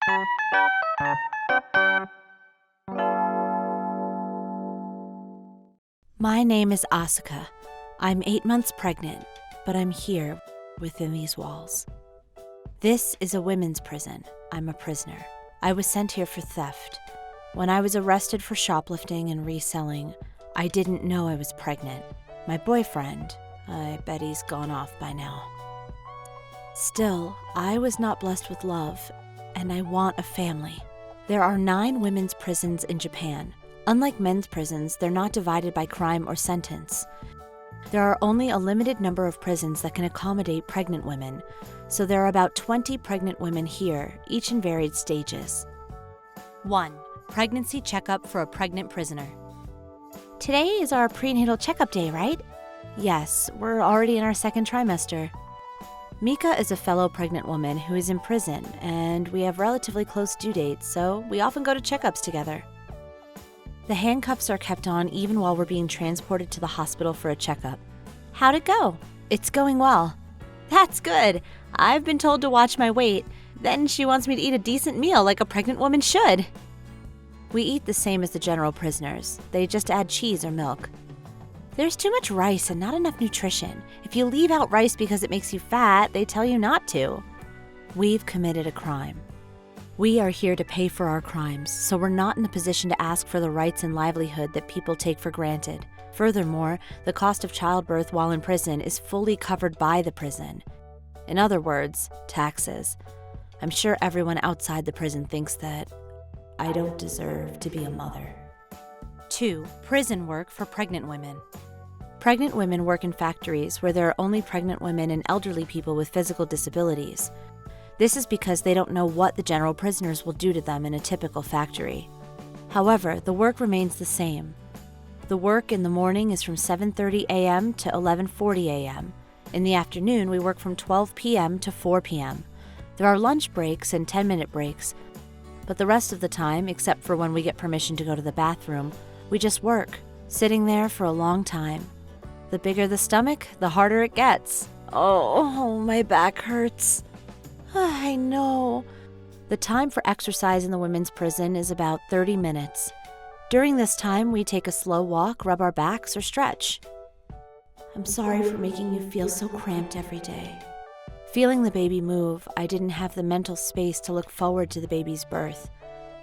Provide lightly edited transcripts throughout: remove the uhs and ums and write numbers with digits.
My name is Asuka. I'm 8 months pregnant, but I'm here within these walls. This is a women's prison. I'm a prisoner. I was sent here for theft. When I was arrested for shoplifting and reselling, I didn't know I was pregnant. My boyfriend, I bet he's gone off by now. Still, I was not blessed with love, and I want a family. There are 9 women's prisons in Japan. Unlike men's prisons, they're not divided by crime or sentence. There are only a limited number of prisons that can accommodate pregnant women, so there are about 20 pregnant women here, each in varied stages. 1. Pregnancy checkup for a pregnant prisoner. Today is our prenatal checkup day, right? Yes, we're already in our 2nd trimester. Mika is a fellow pregnant woman who is in prison, and we have relatively close due dates, so we often go to checkups together. The handcuffs are kept on even while we're being transported to the hospital for a checkup. How'd it go? It's going well. That's good. I've been told to watch my weight. Then she wants me to eat a decent meal like a pregnant woman should. We eat the same as the general prisoners. They just add cheese or milk. There's too much rice and not enough nutrition. If you leave out rice because it makes you fat, they tell you not to. We've committed a crime. We are here to pay for our crimes, so we're not in a position to ask for the rights and livelihood that people take for granted. Furthermore, the cost of childbirth while in prison is fully covered by the prison. In other words, taxes. I'm sure everyone outside the prison thinks that I don't deserve to be a mother. 2. Prison work for pregnant women. Pregnant women work in factories where there are only pregnant women and elderly people with physical disabilities. This is because they don't know what the general prisoners will do to them in a typical factory. However, the work remains the same. The work in the morning is from 7:30 a.m. to 11:40 a.m. In the afternoon, we work from 12 p.m. to 4 p.m. There are lunch breaks and 10-minute breaks, but the rest of the time, except for when we get permission to go to the bathroom, we just work, sitting there for a long time. The bigger the stomach, the harder it gets. Oh, my back hurts. I know. The time for exercise in the women's prison is about 30 minutes. During this time, we take a slow walk, rub our backs, or stretch. I'm sorry for making you feel so cramped every day. Feeling the baby move, I didn't have the mental space to look forward to the baby's birth.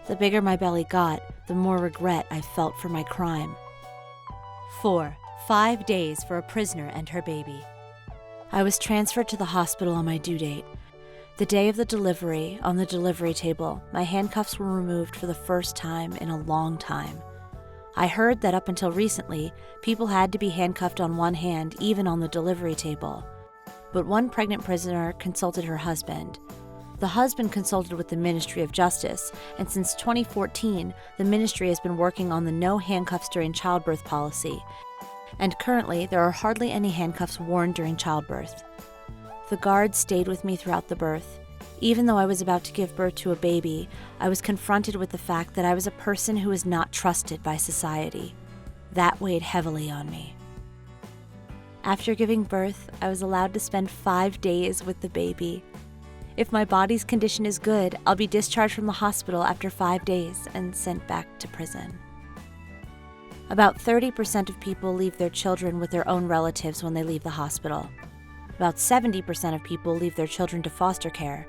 The bigger my belly got, the more regret I felt for my crime. 4. 5 days for a prisoner and her baby. I was transferred to the hospital on my due date. The day of the delivery, on the delivery table, my handcuffs were removed for the first time in a long time. I heard that up until recently, people had to be handcuffed on one hand even on the delivery table. But one pregnant prisoner consulted her husband. The husband consulted with the Ministry of Justice, and since 2014, the ministry has been working on the no handcuffs during childbirth policy, and currently there are hardly any handcuffs worn during childbirth. The guards stayed with me throughout the birth. Even though I was about to give birth to a baby, I was confronted with the fact that I was a person who was not trusted by society. That weighed heavily on me. After giving birth, I was allowed to spend 5 days with the baby. If my body's condition is good, I'll be discharged from the hospital after 5 days and sent back to prison. About 30% of people leave their children with their own relatives when they leave the hospital. About 70% of people leave their children to foster care.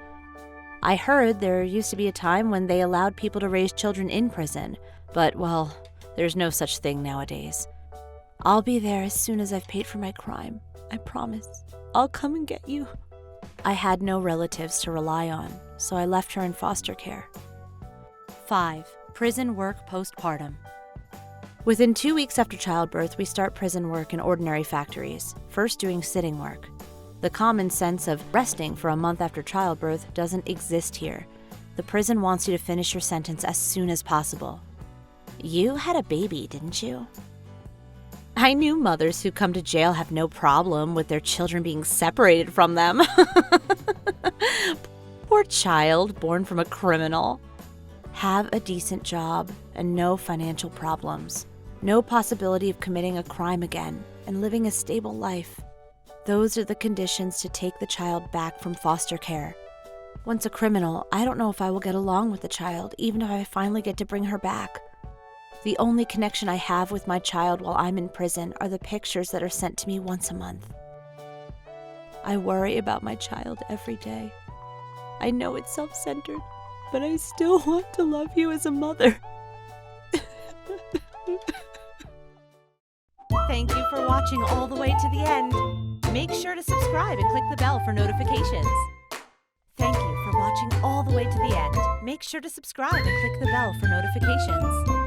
I heard there used to be a time when they allowed people to raise children in prison, but, well, there's no such thing nowadays. I'll be there as soon as I've paid for my crime. I promise. I'll come and get you. I had no relatives to rely on, so I left her in foster care. 5. Prison work postpartum. Within 2 weeks after childbirth, we start prison work in ordinary factories, first doing sitting work. The common sense of resting for a month after childbirth doesn't exist here. The prison wants you to finish your sentence as soon as possible. You had a baby, didn't you? I knew mothers who come to jail have no problem with their children being separated from them. Poor child born from a criminal. Have a decent job and no financial problems. No possibility of committing a crime again and living a stable life. Those are the conditions to take the child back from foster care. Once a criminal, I don't know if I will get along with the child, even if I finally get to bring her back. The only connection I have with my child while I'm in prison are the pictures that are sent to me once a month. I worry about my child every day. I know it's self-centered, but I still want to love you as a mother. Thank you for watching all the way to the end. Make sure to subscribe and click the bell for notifications. Thank you for watching all the way to the end. Make sure to subscribe and click the bell for notifications.